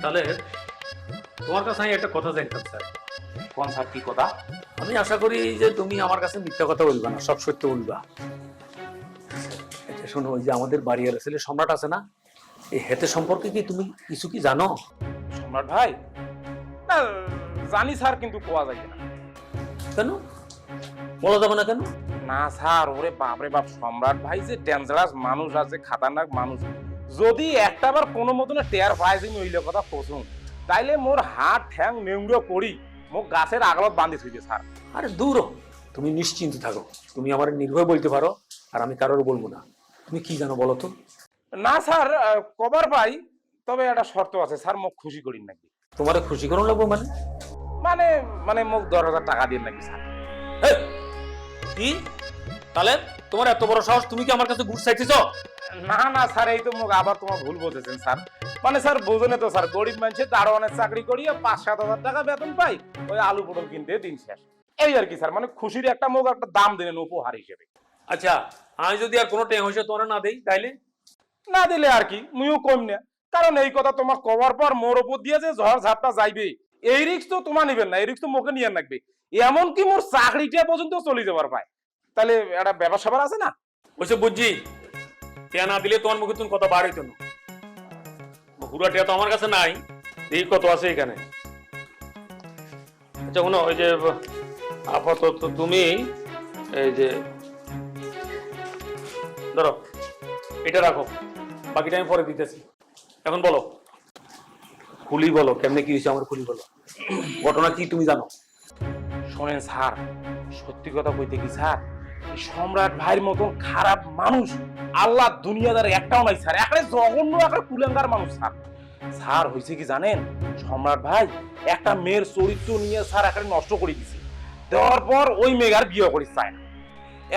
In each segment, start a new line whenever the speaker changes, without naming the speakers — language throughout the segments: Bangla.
তাহলে তোমার কাছে আমি একটা কথা জানতাম স্যার।
কোন স্যার, কি কথা?
আমি আশা করি যে তুমি আমার কাছে মিথ্যা কথা বলবা না, সব সত্য বলবা। এটা শোনো, ওই যে আমাদের বাড়ির ছেলে সম্রাট আছে না, এই হেতে সম্পর্কে কি তুমি কিছু কি জানো?
সম্রাট ভাই? না, জানি স্যার, কিন্তু কোয়া যায় না।
কেন বলা যাবে না কেন?
না স্যার, ওরে বাপরে বাপ, সম্রাট ভাই যে ডেঞ্জারাস মানুষ আছে, খাতারনাক মানুষ। যদি একটাবার কোনো মতনে টেয়ার পাই যে ওইলে কথা কসুন, তাইলে মোর হাত ঠ্যাং নেংড়ো করি মোক গাছের আগলত বান্ধি থইবে স্যার।
আরে দূর হ, তুমি নিশ্চিন্ত থাকো, তুমি আমার নির্ভয় বলতে পারো, আর আমি কারোর বলবো না। তুমি কি জানো বলো তো?
না স্যার, কবার পাই, তবে একটা শর্ত আছে স্যার, মোক খুশি করিন নাকি।
তোমারে খুশি করো লাগবো মানে?
মানে মানে মোক 10,000 টাকা দিন নাকি স্যার।
এই, কি তাহলে তোমার এত বড় সাহস, তুমি কি আমার কাছে ঘুষ চাইতেছো?
না না স্যার, এই তো মোক আবার তোমার ভুল বুঝেছেন স্যার। মানে স্যার বোঝেনে তো স্যার, গরিব মানুষের দারোয়ানের চাকরি করিয়ে 5-7 হাজার টাকা বেতন পাই, ওই আলু পটল কিনতে দিন শেষ, এই আর কি স্যার। মানে খুশির একটা মোক একটা দাম দিলেন উপহার হিসেবে।
আচ্ছা, আমি যদি আর কোনো টাইম হয়েছে তোমার না দেই তাইলে?
না দিলে আর কি, মুইও কম না, কারণ এই কথা তোমার কবার পর মোর উপর দিয়ে যে ঝড় ঝাপটা যাইবে, এই রিস্ক তো তোমার নিবেন না, এই রিস্ক তো মোকে নিয়ে রাখবে। এমনকি মোর চাকরিটা পর্যন্ত চলে যাবার পায়, তাহলে একটা ব্যবসা আছে না?
ওইসব বুঝছি, টিয়া না দিলে তোমার মুখে তুমি কথা বার হইতো না। পুরা টিয়া তো আমার কাছে নাই, এই কত আছে এখানে। আচ্ছা শোনো, ওই যে আপাতত তুমি এই যে ধরো এটা রাখো, বাকিটা আমি পরে দিতেছি। এখন বলো, খুলি বলো, কেমনে কি হয়েছে আমার, খুলি বলো, ঘটনা কি তুমি জানো?
শোনেন স্যার, সত্যি কথা কইতে কি স্যার, এই সম্রাট ভাইয়ের মতন খারাপ মানুষ আল্লাহ দুনিয়াদার একটাও নাই স্যার। একটা জঘন্য একটা কুলাঙ্গার মানুষ স্যার। স্যার হয়েছে কি জানেন, সম্রাট ভাই একটা মেয়ের চরিত্র নিয়ে স্যার একটা নষ্ট করে দিছে, দেওয়ার পর ওই মেয়ের বিয়ে করিস চায় না।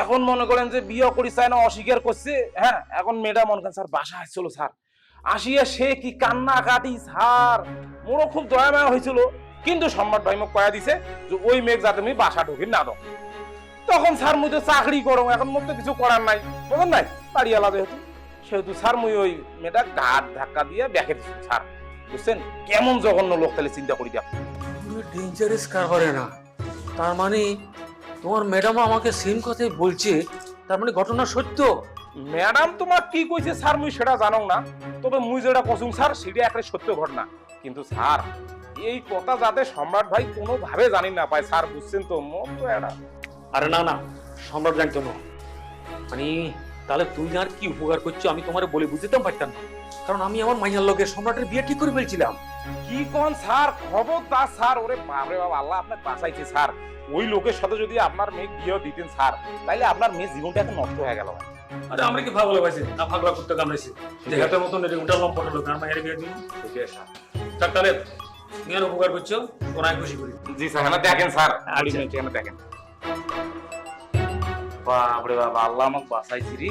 এখন মনে করেন যে বিয়ে করিস চায় না, অস্বীকার করছে। হ্যাঁ, এখন মেয়েটা মনে করেন স্যার বাসা আসছিল স্যার, আসিয়া সে কি কান্না কাটি স্যার, মোরও খুব দয়া মায়া হয়েছিল। কিন্তু সম্রাট ভাই মোক কয়া দিছে যে ওই মেঘ যাতে তুমি বাসা ঢুকি না দাও। তখন স্যার মুই তো চাকরি করো, এখন মোক তো কিছু করার নাই, বুঝলেন নাই, বাড়িওয়ালা যেহেতু, সেহেতু স্যার মুই ওই মেয়েটা ঘাট ধাক্কা দিয়ে ব্যাকে দিচ্ছি স্যার। বুঝছেন কেমন জঘন্য লোক, তাহলে চিন্তা করি দেখ।
ডেঞ্জারাস কারবারে না, তার মানে তোমার ম্যাডাম আমাকে সেম কথাই বলছে, তার মানে ঘটনা সত্য?
ম্যাডাম তোমার কি কইছে স্যার মুই সেটা জানো না, তবে মুই যেটা কসুম স্যার সেটা একটা সত্য ঘটনা। কিন্তু স্যার এই কথা যাতে সম্রাট ভাই কোনোভাবে জানি না পায় স্যার, বুঝছেন তো, মোর তো এটা।
আরে না না, সম্রাট জানতো না মানে, তাহলে তুই আর কি উপকার করছো আমি তোমার বলে বুঝতেও পারতাম না, কারণ আমি আমার মাইয়ার লগে সম্রাটের বিয়ে ঠিক করে ফেলছিলাম।
কি কোন স্যার, খবরদার স্যার, ওরে বাপরে বাপ, আল্লাহ আপনাকে বাঁচাইছে স্যার। ওই লোকের সাথে যদি আপনার মেয়ে বিয়ে দিতেন স্যার, তাইলে আপনার মেয়ে জীবনটা এখন নষ্ট হয়ে গেল।
আরে আমরা কি পাগল হয়েছে না, পাগলা করতে কামড়াইছে যে হাতের মতন উল্টা লম্পট লোক আর মায়ের বিয়ে দিন। স্যার তাহলে তুমি আর উপকার করছো, ওনায় খুশি করি।
জি স্যার, হ্যাঁ দেখেন স্যার, এখানে দেখেন। বাপরে বাবা, আল্লাহ আমাকে বাঁচাইছি রে।